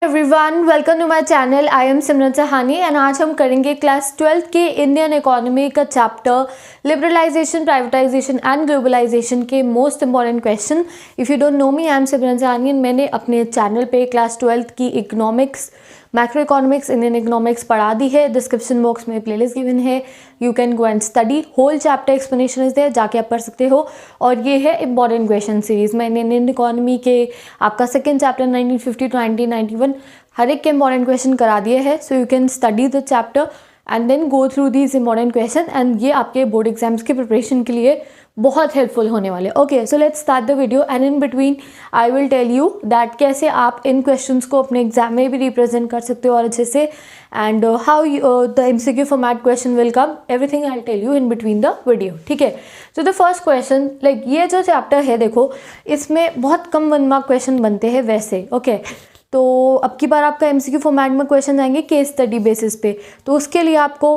Everyone, welcome to my channel. I am Simran Sahani and आज हम करेंगे क्लास 12th के इंडियन इकोनॉमी का chapter liberalisation, privatisation and globalisation के most important question. If you don't know me, I am Simran Sahani and मैंने अपने channel पे class 12th की economics, macro economics, Indian economics पढ़ा दी है। डिस्क्रिप्शन बॉक्स में प्लेलिस्ट गिवन है, you can go and study whole chapter, explanation is there, जाके आप पढ़ सकते हो। और ये है इंपॉर्टेंट क्वेश्चन सीरीज। मैंने इंडियन इकोनॉमी के आपका सेकेंड चैप्टर 1950 टू 1991 हर एक के इंपॉर्टेंट क्वेश्चन करा दिए हैं। So you can study the chapter and then go through these important question एंड ये आपके बोर्ड एग्जाम्स की प्रिपरेशन के लिए बहुत हेल्पफुल होने वाले। Okay, so let's start the video and in between I will tell you that कैसे आप इन क्वेश्चंस को अपने एग्जाम में भी रिप्रेजेंट कर सकते हो और अच्छे से, and how the MCQ format question will come, everything I will tell you in between the video. ठीक है, तो द फर्स्ट क्वेश्चन, लाइक ये जो चैप्टर है देखो, इसमें बहुत कम 1 मार्क क्वेश्चन बनते हैं वैसे। ओके, तो अब की बार आपका एमसीक्यू फॉर्मेट में क्वेश्चन आएंगे केस स्टडी बेसिस पे, तो उसके लिए आपको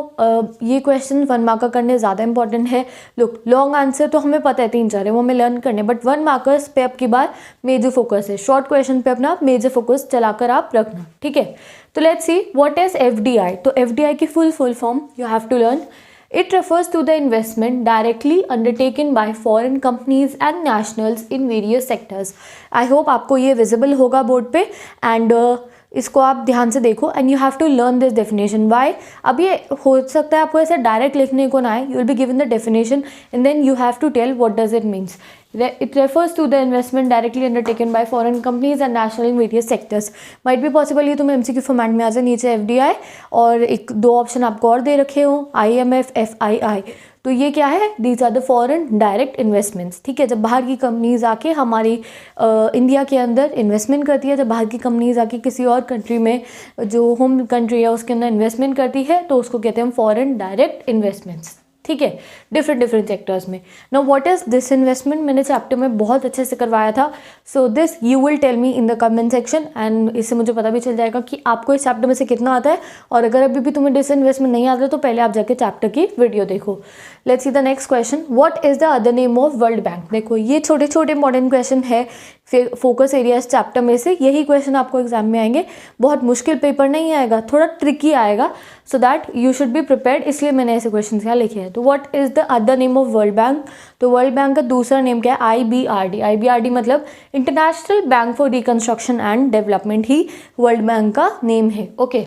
ये क्वेश्चन 1 मार्क का करने ज़्यादा इंपॉर्टेंट है। लुक, लॉन्ग आंसर तो हमें पता है 3-4 है, वो हमें लर्न करने, बट 1 मार्कर्स पे अब की बार मेजर फोकस है। शॉर्ट क्वेश्चन पे अपना मेजर फोकस चलाकर आप रखना। ठीक है, तो let's see what is FDI. तो एफडीआई की full form you have to learn. It refers to the investment directly undertaken by foreign companies and nationals in various sectors. I hope आपको ये visible होगा बोर्ड पे, and इसको आप ध्यान से देखो and you have to learn this definition. Why? अब ये हो सकता है आपको ऐसे डायरेक्ट लिखने को ना आए, you will be given the definition and then you have to tell what does it means. It refers to the investment directly undertaken by foreign companies and national in various sectors. Might be possible ये तुम्हें MCQ format में आ जाए, नीचे FDI और 1-2 option आपको और दे रखे हो, IMF, FII। तो ये क्या है? These are the foreign direct investments. ठीक है, जब बाहर की कंपनीज आके हमारी इंडिया के अंदर इन्वेस्टमेंट करती है, जब बाहर की कंपनीज आके किसी और कंट्री में जो होम कंट्री है उसके अंदर इन्वेस्टमेंट करती है, तो उसको कहते हैं हम फॉरेन डायरेक्ट इन्वेस्टमेंट्स। ठीक है, डिफरेंट सेक्टर्स में। Now what is this investment, मैंने चैप्टर में बहुत अच्छे से करवाया था। So this you will tell me in the comment section and इससे मुझे पता भी चल जाएगा कि आपको इस चैप्टर में से कितना आता है। और अगर अभी भी तुम्हें दिस इन्वेस्टमेंट नहीं आता तो पहले आप जाके चैप्टर की वीडियो देखो। Let's see the next question, what is the other name of world bank. देखो, ये छोटे छोटे इंपॉर्टेंट क्वेश्चन है फोकस एरियाज चैप्टर में से, यही क्वेश्चन आपको एग्जाम में आएंगे। बहुत मुश्किल पेपर नहीं आएगा, थोड़ा ट्रिकी आएगा, so that you should be prepared, इसलिए मैंने ऐसे क्वेश्चन यहाँ लिखे हैं। तो what is the other name of world bank. तो वर्ल्ड बैंक का दूसरा नेम क्या है? IBRD। IBRD मतलब international bank for reconstruction and development he world bank का नेम है। Okay,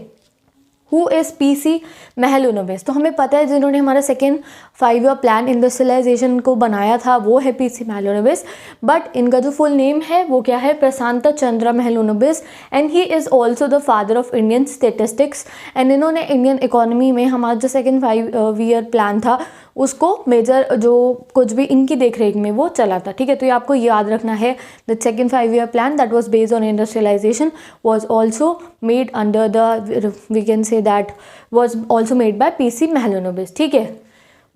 who is PC Mahalanobis. तो हमें पता है जिन्होंने हमारा सेकेंड 5-year प्लान इंडस्ट्रियलाइजेशन को बनाया था वो है PC महलनोबिस, बट इनका जो फुल नेम है वो क्या है? Prashant Chandra Mahalanobis, and he is also the father of Indian statistics. And इन्होंने इंडियन इकोनॉमी में हमारा जो सेकेंड 5-year प्लान था उसको मेजर जो कुछ भी इनकी देखरेख में वो चला था। ठीक है, तो ये आपको याद रखना है। The second 5-year plan that was based on industrialisation was also made under the, we can say that was also made by PC Mahalanobis. ठीक है,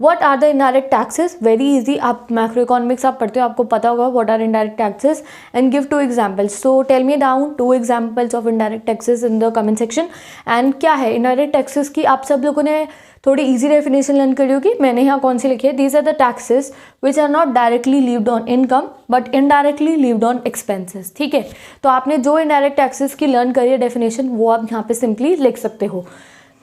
what are the indirect taxes. Very easy, आप मैक्रो इकोनॉमिक्स आप पढ़ते हो, आपको पता होगा what are indirect taxes, and give 2 examples. So tell me down 2 examples of indirect taxes in the comment section. And क्या है इनडायरेक्ट टैक्सेस की, आप सब लोगों ने थोड़ी इजी डेफिनेशन लर्न करी होगी। मैंने यहाँ कौन सी लिखी है? These are the taxes which are not directly levied on income but indirectly levied on expenses. ठीक है, तो आपने जो इनडायरेक्ट टैक्सेस की लर्न करी है डेफिनेशन, वो आप यहाँ पे सिंपली लिख सकते हो।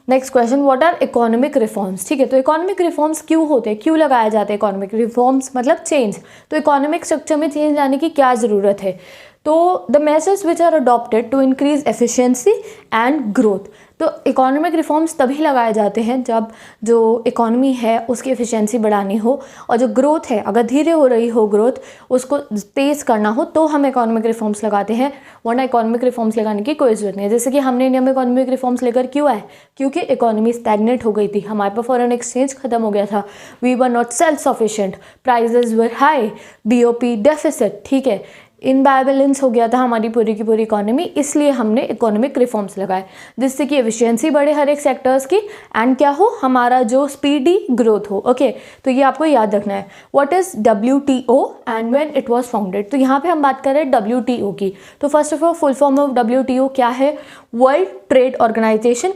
Next question, what are economic reforms. ठीक है, तो इकोनॉमिक रिफॉर्म्स क्यों होते हैं, क्यों लगाया जाता है इकोनॉमिक रिफॉर्म्स? मतलब चेंज। तो इकोनॉमिक स्ट्रक्चर में चेंज लाने की क्या ज़रूरत है? तो the measures which are adopted to increase efficiency and growth. तो इकोनॉमिक रिफॉर्म्स तभी लगाए जाते हैं जब जो इकोनॉमी है उसकी एफिशिएंसी बढ़ानी हो, और जो ग्रोथ है अगर धीरे हो रही हो ग्रोथ, उसको तेज़ करना हो, तो हम इकोनॉमिक रिफॉर्म्स लगाते हैं, वरना इकोनॉमिक रिफॉर्म्स लगाने की कोई ज़रूरत नहीं है। जैसे कि हमने इंडिया में इकोनॉमिक रिफॉर्म्स लेकर क्यों आए? क्योंकि इकोनॉमी स्टैग्नेट हो गई थी, हमारे पास फॉरेन एक्सचेंज खत्म हो गया था, we were not self sufficient, prices were high, BOP deficit. ठीक है, इनबैलेंस हो गया था हमारी पूरी की पूरी इकोनॉमी, इसलिए हमने इकोनॉमिक रिफॉर्म्स लगाए जिससे कि एफिशिएंसी बढ़े हर एक सेक्टर्स की, एंड क्या हो, हमारा जो स्पीडी ग्रोथ हो। ओके, तो ये आपको याद रखना है। What is WTO and when it was founded. तो यहाँ पे हम बात कर रहे हैं WTO की। तो first of all full form of WTO क्या है? World trade organisation,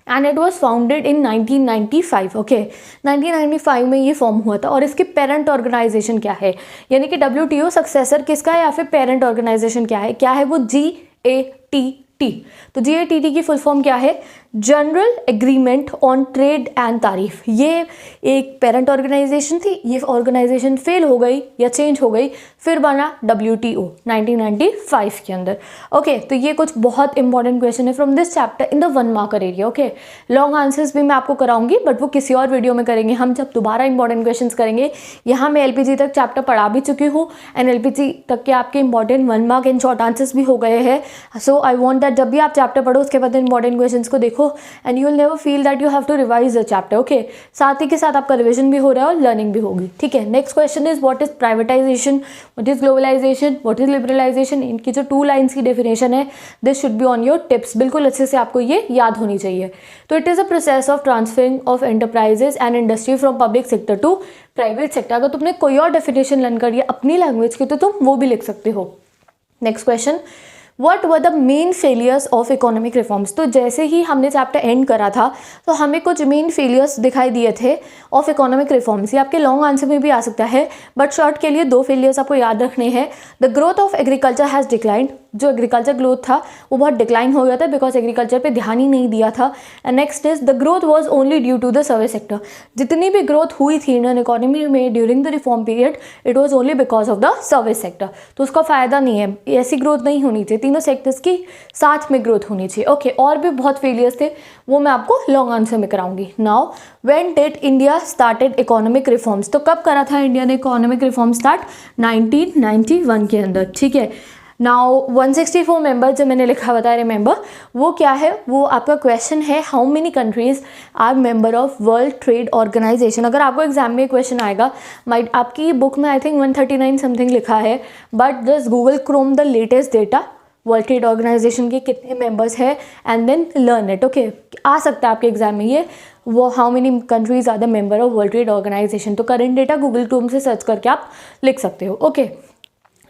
and it was founded in 1995। Okay, 1995 में ये फॉर्म हुआ था। और इसकी पेरेंट ऑर्गेनाइजेशन क्या है, यानी कि WTO सक्सेसर किसका है या फिर पेरेंट ऑर्गेनाइजेशन क्या है? वो GATT तो GATT की फुल फॉर्म क्या है? General agreement on trade and तारीफ। ये एक पेरेंट ऑर्गेनाइजेशन थी, ये ऑर्गेनाइजेशन फेल हो गई या चेंज हो गई, फिर बना WTO 1995 के अंदर। ओके, तो ये कुछ बहुत इंपॉर्टेंट क्वेश्चन है from this chapter in the 1 marker area. Okay, long answers भी मैं आपको कराऊंगी, बट वो किसी और वीडियो में करेंगे हम, जब दोबारा इंपॉर्टेंट क्वेश्चन करेंगे। यहाँ मैं LPG तक चैप्टर पढ़ा भी चुकी हूँ, एंड LPG तक के आपके important 1 mark and short answers भी हो गए हैं। सो आई वॉन्ट दैट जब भी आप चैप्टर पढ़ो उसके बाद इंपॉर्टेंट क्वेश्चन को देखो, and you will never feel that you have to revise the chapter. Okay, साथ ही के साथ आपका रिविजन भी हो रहा है और लर्निंग भी होगी। ठीक है, next question is what is privatisation, what is globalisation, what is liberalisation. इनकी जो 2 लाइन्स की डेफिनेशन है, this should be on your tips. बिल्कुल अच्छे से आपको ये याद होनी चाहिए। तो it is a process of transferring of enterprises and industry from public sector to private sector. अगर तुमने कोई और डेफिनेशन लर्न करी है अपनी लैंग्वेज की तो तुम वो भी लिख सकते हो। Next question, What were the main failures of economic reforms? तो जैसे ही हमने चैप्टर एंड करा था तो हमें कुछ मेन फेलियर्स दिखाई दिए थे ऑफ इकोनॉमिक रिफॉर्म्स। ये आपके लॉन्ग आंसर में भी आ सकता है, बट शॉर्ट के लिए 2 फेलियर्स आपको याद रखने हैं। The growth of agriculture has declined, जो एग्रीकल्चर ग्रोथ था वो बहुत डिक्लाइन हो गया था बिकॉज एग्रीकल्चर पे ध्यान ही नहीं दिया था। And next is the growth was only due to the service sector. जितनी भी ग्रोथ हुई थी इंडियन इकोनॉमी में during the reform period, it was only because of the service sector. तो उसका फायदा नहीं है, ऐसी ग्रोथ नहीं होनी चाहिए, तीनों सेक्टर्स की साथ में ग्रोथ होनी चाहिए। ओके, और भी बहुत फेलियर्स थे, वो मैं आपको लॉन्ग आंसर में कराऊंगी। Now when did India started economic reforms, तो कब करा था इंडिया ने इकोनॉमिक रिफॉर्म स्टार्ट? 1991 के अंदर। ठीक है, नाउ 164 मेंबर जो मैंने लिखा बताया, रिमेंबर वो क्या है? वो आपका क्वेश्चन है, how many countries are member of world trade organisation. अगर आपको एग्जाम में क्वेश्चन आएगा, आपकी बुक में आई थिंक 139 समथिंग लिखा है, but just Google Chrome the latest data World trade Organization के कितने मेंबर्स है and then learn it. Okay, आ सकता है आपके एग्जाम में ये, वो how many countries are the member of world trade Organization. तो करंट डेटा गूगल क्रोम से सर्च करके आप लिख सकते हो। Okay,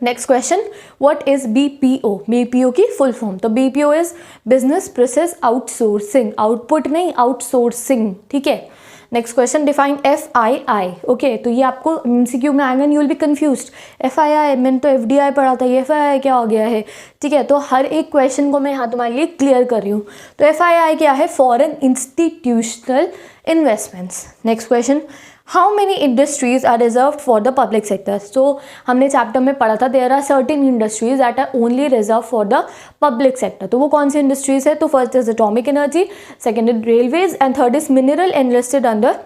next question, what is BPO? BPO की फुल फॉर्म, तो BPO is business process outsourcing, output नहीं आउटसोर्सिंग। ठीक है, next question, define FII। Okay, तो ये आपको MCQ में आएगा, you will B confused. FII, मैंने तो FDI पढ़ा था, ये FII क्या हो गया है? ठीक है, तो हर एक क्वेश्चन को मैं यहाँ तुम्हारे लिए क्लियर कर रही हूँ। तो FII क्या है? Foreign institutional investments. Next question, how many industries are reserve for the public sectors. तो हमने चैप्टर में पढ़ा था there are certain industries that are only reserve for the public sector. तो वो कौन सी इंडस्ट्रीज है? तो first is atomic energy, second is railways, and third is mineral enlisted under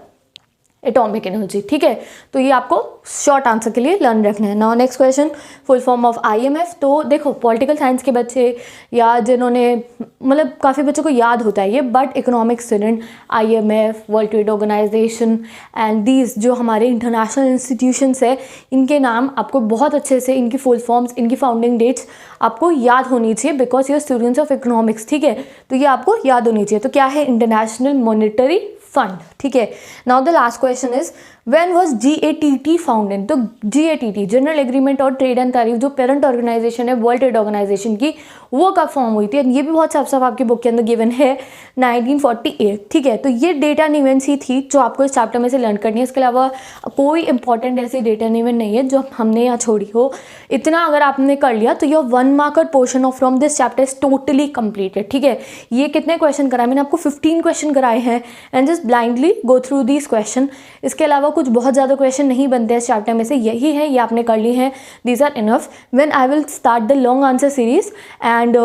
atomic energy. ठीक है, तो ये आपको शॉर्ट आंसर के लिए लर्न रखना है। Now next question, full form of IMF। तो देखो पॉलिटिकल साइंस के बच्चे या जिन्होंने मतलब काफ़ी बच्चों को याद होता है ये, but economic student IMF, world trade organisation and these जो हमारे इंटरनेशनल इंस्टीट्यूशंस है, इनके नाम आपको बहुत अच्छे से, इनकी फुल फॉर्म्स, इनकी फाउंडिंग डेट्स आपको याद होनी चाहिए because your students of economics. ठीक है, तो ये आपको याद होनी चाहिए। तो क्या है? International monetary fund. ठीक है, now the last question is when was GATT founded. तो GATT जनरल एग्रीमेंट और ट्रेड एंड तारीफ जो पेरेंट ऑर्गेनाइजेशन है वर्ल्ड ट्रेड ऑर्गेनाइजेशन की, वो कब फॉर्म हुई थी? ये भी बहुत साफ साफ आपकी बुक के अंदर गिवन है, 1948। ठीक है, तो ये डेटा एंड इवेंट्स ही थी जो आपको इस चैप्टर में से लर्न करनी है। इसके अलावा कोई इंपॉर्टेंट ऐसी डेटा एंड इवेंट नहीं है जो हमने यहाँ छोड़ी हो। इतना अगर आपने कर लिया तो your 1 marker portion of from this chapter is totally completed. ठीक है, ये कितने क्वेश्चन कराए? मैंने आपको 15 क्वेश्चन कराए हैं, and just blindly go through these question. इसके अलावा कुछ बहुत ज़्यादा क्वेश्चन नहीं बनते इस चैप्टर में से, यही है, ये आपने कर ली है, these are enough. When I will start the long answer series and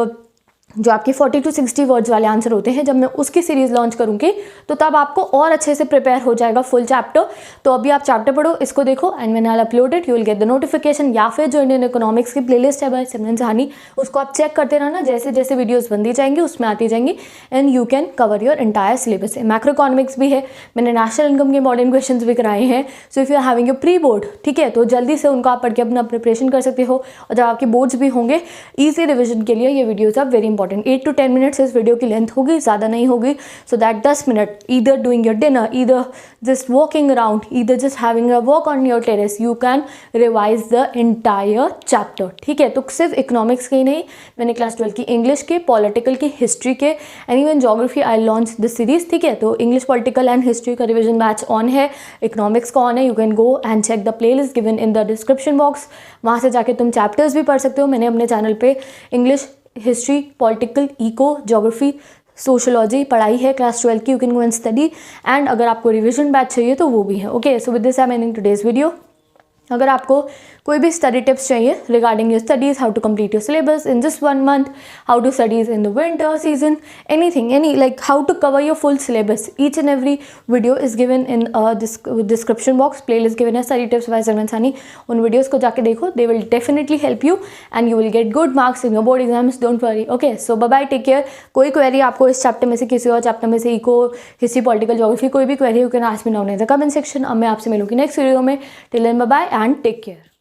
जो आपके 40 to 60 वर्ड्स वाले आंसर होते हैं, जब मैं उसकी सीरीज़ लॉन्च करूँगी तो तब आपको और अच्छे से प्रिपेयर हो जाएगा फुल चैप्टर। तो अभी आप चैप्टर पढ़ो, इसको देखो, and when I upload it you will get the notification. या फिर जो इंडियन इकोनॉमिक्स की प्लेलिस्ट है बाय सिमरन सहानी, उसको आप चेक करते रहना, जैसे जैसे वीडियोज़ बनती जाएंगी उसमें आती जाएंगी, and you can cover your entire syllabus. Macro economics भी है, मैंने नेशनल इनकम के इंपॉर्टेंट क्वेश्चन भी कराए हैं। So if you are having your pre board, ठीक है, तो जल्दी से उनको आप पढ़ के अपना प्रिपरेशन कर सकते हो। और जब आपके बोर्ड्स भी होंगे, ईजी रिविजन के लिए ये videos are very important. 8 to 10 minutes इस वीडियो की लेंथ होगी, ज़्यादा नहीं होगी, so that 10 minute either doing your dinner, either just walking around, either just having a walk on your terrace, you can revise the entire chapter. ठीक है, तो सिर्फ इकोनॉमिक्स के ही नहीं, मैंने क्लास 12 की इंग्लिश के, पॉलिटिकल की, हिस्ट्री के, and even geography I launch this series. ठीक है, तो इंग्लिश, पॉलिटिकल एंड हिस्ट्री का रिविजन बैच ऑन है, इकोनॉमिक्स का ऑन है। You can go and check the play list given in the description box, वहाँ से जाके तुम चैप्टर्स भी पढ़ सकते हो। मैंने अपने चैनल पे English history, political, eco, geography, sociology पढ़ाई है क्लास 12 की, you can go and study. And अगर आपको रिविजन बैच चाहिए तो वो भी है। Okay, so with this I am ending today's video. अगर आपको कोई भी स्टडी टिप्स चाहिए regarding your studies, how to complete your syllabus in this 1 month, how to studies in the winter season, anything, any like how to cover your full syllabus, each and every video is given in description box, playlist given है study tips by Salman Sani. उन videos को जाके देखो, they will definitely help you and you will get good marks in your board exams, don't worry. Okay, so bye bye, take care. कोई query आपको इस chapter में से, किसी और चैप्टर में से, इको, हिस्ट्री, पॉलिटिकल, ज्योग्राफी, कोई भी query you can ask me down in the comment section. अब मैं आपसे मिलूंगी नेक्स्ट वीडियो में। Till then bye bye and take care.